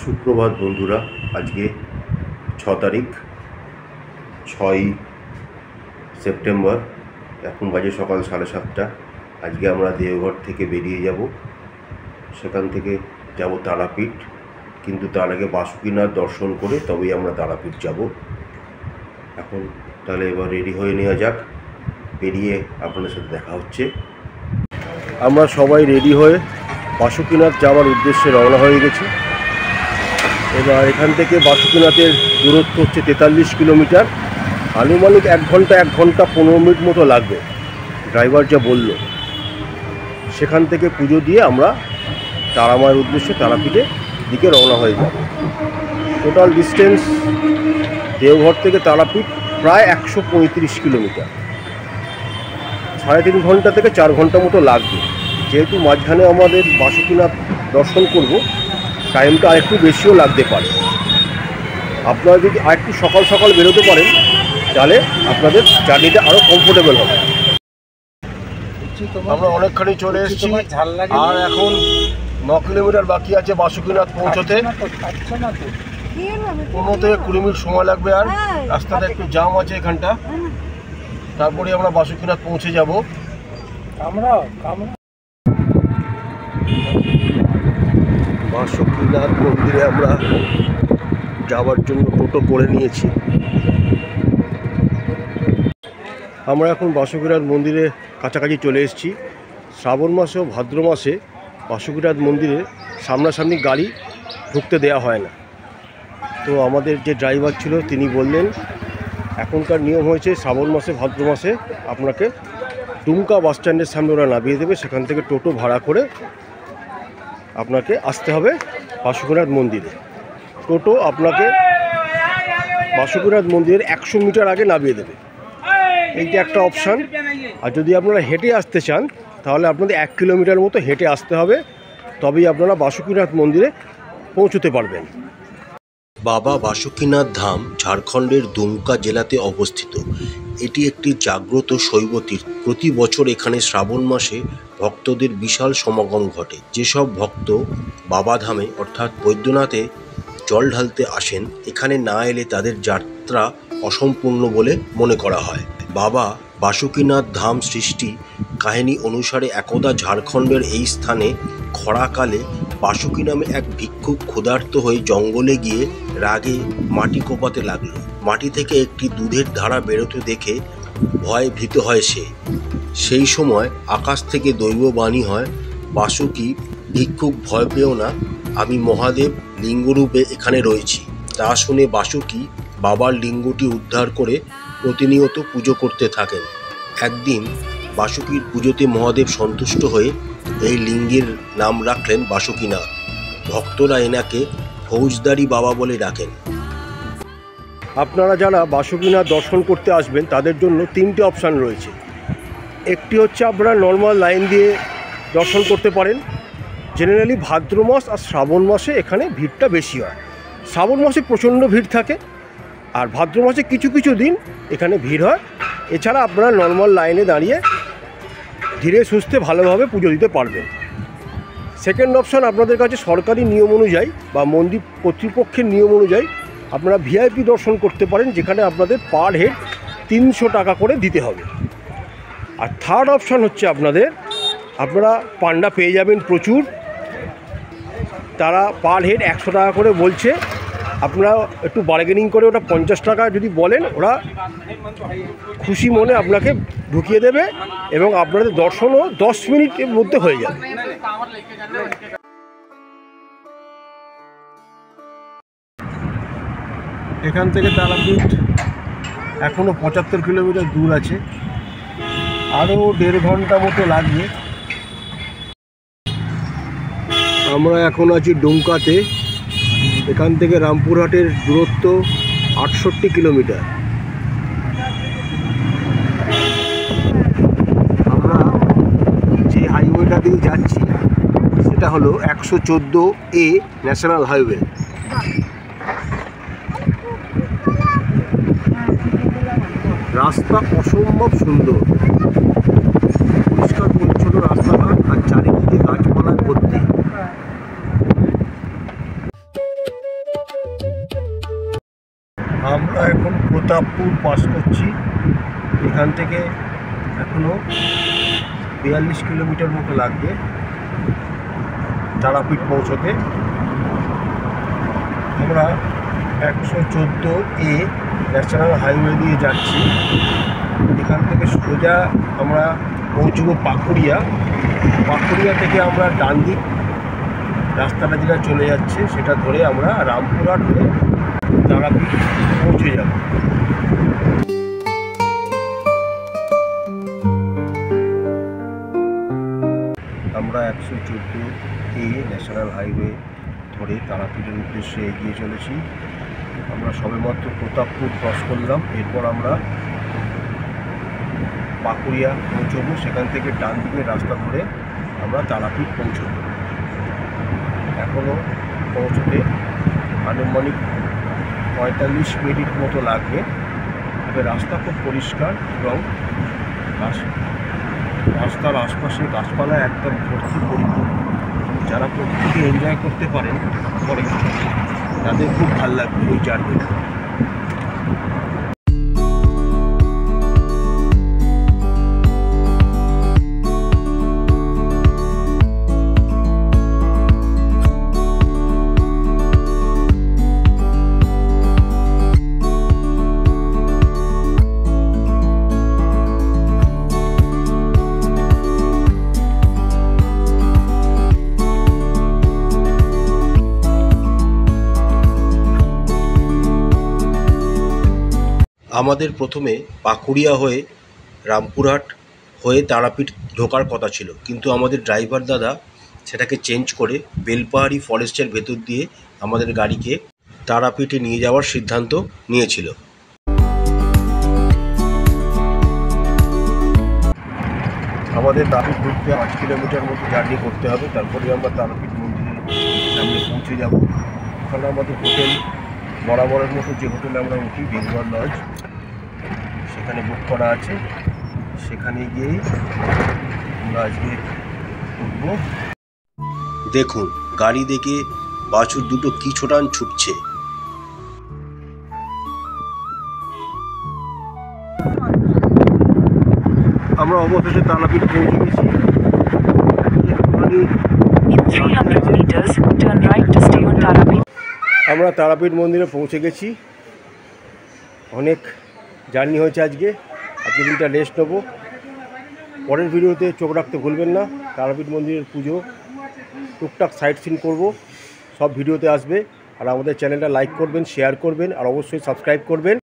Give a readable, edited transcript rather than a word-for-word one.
সুপ্রভাত বন্ধুরা, আজকে 6 তারিখ 6ই সেপ্টেম্বর। এখন বাজে সকাল 7:30। আজকে আমরা দেওঘর থেকে বেরিয়ে যাব, সেখান থেকে যাব তারাপীঠ। কিন্তু তার আগে বাসুকীনাথ দর্শন করে তবেই আমরা তারাপীঠ যাব। এখন তাহলে এবার রেডি হয়ে নেওয়া যাক, বেরিয়ে আপনাদের সাথে দেখা হচ্ছে। আমরা সবাই রেডি হয়ে বাসুকীনাথ যাওয়ার উদ্দেশ্যে রওনা হয়ে গেছি। এবার এখান থেকে বাসুকীনাথের দূরত্ব হচ্ছে 43 কিলোমিটার। আনুমানিক 1 ঘন্টা 15 মিনিট মতো লাগবে, ড্রাইভার যা বলল। সেখান থেকে পুজো দিয়ে আমরা তারামায়ের উদ্দেশ্যে তারাপীঠের দিকে রওনা হয়ে যাব। টোটাল ডিস্টেন্স দেওঘর থেকে তারাপীঠ প্রায় 135 কিলোমিটার। 3.5 ঘন্টা থেকে 4 ঘন্টা মতো লাগবে। যেহেতু মাঝখানে আমাদের বাসুকীনাথ দর্শন করব, টাইমটা আরেকটু বেশিও লাগতে পারে। আপনারা যদি আরেকটু সকাল সকাল বেরোতে পারেন তাহলে আপনাদের জার্নিটা আরও কমফোর্টেবল হবে। আমরা অনেকখানি চলে এসেছি, আর এখন 9 কিলোমিটার বাকি আছে বাসুকীনাথ পৌঁছতে। 15 থেকে 20 মিনিট সময় লাগবে। আর রাস্তাটা একটু জাম আছে এখানটা, তারপরে আমরা বাসুকীনাথ পৌঁছে যাব। বাসুকীনাথ মন্দিরে আমরা যাওয়ার জন্য টোটো করে নিয়েছি। আমরা এখন বাসুকীনাথ মন্দিরে কাছাকাছি চলে এসেছি। শ্রাবণ মাসে ও ভাদ্র মাসে বাসুকীনাথ মন্দিরে সামনাসামনি গাড়ি ঢুকতে দেওয়া হয় না। তো আমাদের যে ড্রাইভার ছিল তিনি বললেন এখনকার নিয়ম হয়েছে শ্রাবণ মাসে ভাদ্র মাসে আপনাকে দুমকা বাস স্ট্যান্ডের সামনে ওরা নামিয়ে দেবে, সেখান থেকে টোটো ভাড়া করে আপনাকে আসতে হবে বাসুকীনাথ মন্দিরে। টোটো আপনাকে বাসুকীনাথ মন্দিরের 100 মিটার আগে নামিয়ে দেবে, এইটা একটা অপশান। আর যদি আপনারা হেঁটে আসতে চান তাহলে আপনাদের 1 কিলোমিটার মতো হেঁটে আসতে হবে, তবেই আপনারা বাসুকীনাথ মন্দিরে পৌঁছতে পারবেন। বাবা বাসুকীনাথ ধাম ঝাড়খণ্ডের দুমকা জেলাতে অবস্থিত। এটি একটি জাগ্রত শৈব তীর্থ। প্রতি বছর এখানে শ্রাবণ মাসে ভক্তদের বিশাল সমাগম ঘটে। যেসব ভক্ত বাবাধামে অর্থাৎ বৈদ্যনাথে জল ঢালতে আসেন, এখানে না এলে তাদের যাত্রা অসম্পূর্ণ বলে মনে করা হয়। বাবা বাসুকীনাথ ধাম সৃষ্টি কাহিনী অনুসারে একদা ঝাড়খণ্ডের এই স্থানে খরাকালে বাসুকী নামে এক ভিক্ষুক ক্ষুধার্ত হয়ে জঙ্গলে গিয়ে রাগে মাটি কোপাতে লাগলো। মাটি থেকে একটি দুধের ধারা বেরোতে দেখে ভয়ে ভীত হয় সে। সেই সময় আকাশ থেকে দৈববাণী হয়, বাসুকী ভিক্ষুক ভয় পেও না, আমি মহাদেব লিঙ্গরূপে এখানে রয়েছি। তা শুনে বাসুকী বাবার লিঙ্গটি উদ্ধার করে প্রতিনিয়ত পুজো করতে থাকেন। একদিন বাসুকীর পুজোতে মহাদেব সন্তুষ্ট হয়ে এই লিঙ্গের নাম রাখলেন বাসুকীনাথ। ভক্তরা এনাকে ফৌজদারি বাবা বলে ডাকেন। আপনারা যারা বাসুকীনাথ দর্শন করতে আসবেন তাদের জন্য 3টে অপশান রয়েছে। একটি হচ্ছে আপনারা নর্মাল লাইন দিয়ে দর্শন করতে পারেন। জেনারেলি ভাদ্র মাস আর শ্রাবণ মাসে এখানে ভিড়টা বেশি হয়। শ্রাবণ মাসে প্রচণ্ড ভিড় থাকে, আর ভাদ্র মাসে কিছু কিছু দিন এখানে ভিড় হয়। এছাড়া আপনারা নর্মাল লাইনে দাঁড়িয়ে ধীরে সুস্থে ভালোভাবে পুজো দিতে পারবেন। সেকেন্ড অপশান, আপনাদের কাছে সরকারি নিয়ম অনুযায়ী বা মন্দির কর্তৃপক্ষের নিয়ম অনুযায়ী আপনারা ভিআইপি দর্শন করতে পারেন, যেখানে আপনাদের পার হেড 300 টাকা করে দিতে হবে। আর থার্ড অপশান হচ্ছে আপনারা পান্ডা পেয়ে যাবেন প্রচুর। তারা পার হেড 100 টাকা করে বলছে। আপনারা একটু বার্গেনিং করে ওটা 50 টাকা যদি বলেন, ওরা খুশি মনে আপনাকে ঢুকিয়ে দেবে এবং আপনাদের দর্শনও 10 মিনিটের মধ্যে হয়ে যাবে। এখান থেকে তারাপীঠ এখনও 75 কিলোমিটার দূর আছে, আরও 1.5 ঘন্টা মতো লাগবে। আমরা এখন আছি ডুমকাতে। এখান থেকে রামপুরহাটের দূরত্ব 68 কিলোমিটার। আমরা যে হাইওয়েটা দিয়ে যাচ্ছি সেটা হলো 114A ন্যাশনাল হাইওয়ে। রাস্তা অসম্ভব সুন্দর, পরিষ্কার পরিচ্ছন্ন রাস্তাঘাট, আর চারিদিকে গাছপালায় ভর্তি। আমরা এখন প্রতাপপুর পাস করছি। এখান থেকে এখনও 42 কিলোমিটার মতো লাগবে তারাপীঠ পৌঁছতে। আমরা 114A ন্যাশনাল হাইওয়ে দিয়ে যাচ্ছি। এখান থেকে সোজা আমরা পৌঁছবো পাকুড়িয়া। পাকুড়িয়া থেকে আমরা ডান দিক রাস্তাটা যেটা চলে যাচ্ছে সেটা ধরে আমরা রামপুরহাট হয়ে তারাপীঠ পৌঁছে যাব। আমরা 114A ন্যাশনাল হাইওয়ে ধরে তারাপীঠের উদ্দেশ্যে এগিয়ে চলেছি। আমরা সবেমাত্র প্রতাপপুর ক্রস করলাম, এরপর আমরা পাকুড়িয়া পৌঁছবো। সেখান থেকে ডান দিকের রাস্তা ধরে আমরা তারাপীঠ পৌঁছবো। এখনও পৌঁছতে আনুমানিক 45 মিনিট মতো লাগবে। তবে রাস্তা খুব পরিষ্কার এবং রাস্তার আশপাশে গাছপালা একদম ভর্তি পরিপূর্ণ। যারা প্রকৃতিকে এনজয় করতে পারেন তাদের খুব ভালো লাগবে এই জার্নিটা। আমাদের প্রথমে পাকুড়িয়া হয়ে রামপুরহাট হয়ে তারাপীঠ ঢোকার কথা ছিল, কিন্তু আমাদের ড্রাইভার দাদা সেটাকে চেঞ্জ করে বেলপাহাড়ি ফরেস্টের ভেতর দিয়ে আমাদের গাড়িকে তারাপীঠে নিয়ে যাওয়ার সিদ্ধান্ত নিয়েছিল। আমাদের তারাপীঠ ঘুরতে 5 কিলোমিটার মতো জার্নি করতে হবে, তারপরে আমরা তারাপীঠ মন্দিরের সামনে পৌঁছে যাব। ওখানে আমাদের হোটেল বরাবরের মতো যে হোটেলে আমরা উঠি, বেঙ্গল লজ, সেখানে বুক করা আছে। সেখানে গিয়েই আমরা আজকে উঠব। দেখুন গাড়ি দেখে বাছুর দুটো কি ছোটান ছুটছে। আমরা অবশেষে তারাপীঠ পৌঁছে গেছি। আমরা তারাপীঠ মন্দিরে পৌঁছে গেছি। অনেক জার্নি হয়েছে আজকে দিনটা রেস্ট নেবো। পরের ভিডিওতে চোখ রাখতে ভুলবেন না। তারাপীঠ মন্দিরের পুজো, টুকটাক সাইট সিন করবো, সব ভিডিওতে আসবে। আর আমাদের চ্যানেলটা লাইক করবেন, শেয়ার করবেন আর অবশ্যই সাবস্ক্রাইব করবেন।